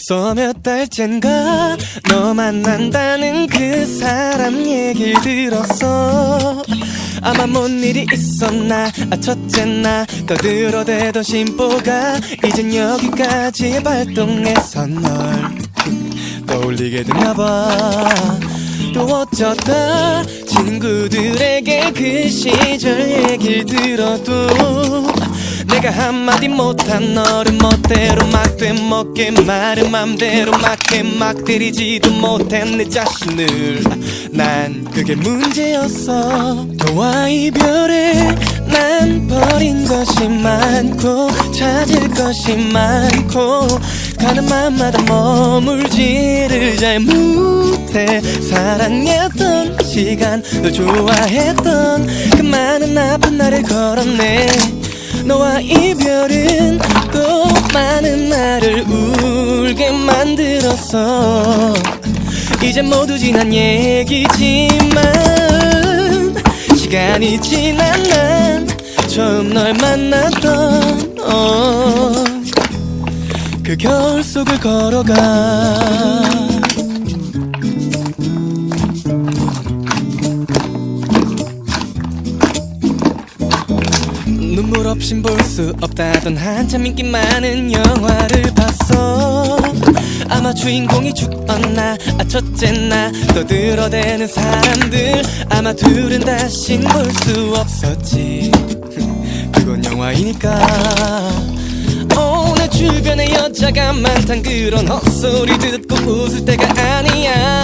벌써 몇 달째인가 너 만난다는 그 사람 얘기 들었어. 아마 뭔 일이 있었나. 첫째 나 떠들어대던 심보가 이젠 여기까지 발동해서 널 떠올리게 됐나봐. 또 어쩌다 친구들에게 그 시절 얘기 들어도 내가 한마디 못한 너를 멋대로 막 되먹게 말은 맘대로 막해 막 때리지도 못한 내 자신을. 난 그게 문제였어. 너와 이별에 난 버린 것이 많고 찾을 것이 많고 가는 맘마다 머물지를 잘 못해. 사랑했던 시간 널 좋아했던 그 많은 아픈 날을 걸었네. 너와 이별은 또 많은 나를 울게 만들었어. 이제 모두 지난 얘기지만 시간이 지난 난 처음 널 만났던 그 겨울 속을 걸어가. 눈물 없인 볼 수 없다던 한참 인기 많은 영화를 봤어. 아마 주인공이 죽었나. 첫째 나 떠들어대는 사람들 아마 둘은 다신 볼 수 없었지. 그건 영화이니까. 내 주변에 여자가 많단 그런 헛소리 듣고 웃을 때가 아니야.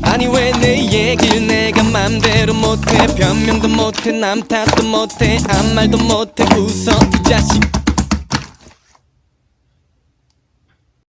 아니 왜 내 얘기를 내가 맘대로 못해. 변명도 못해 남 탓도 못해 아무 말도 못해 웃어 이 자식.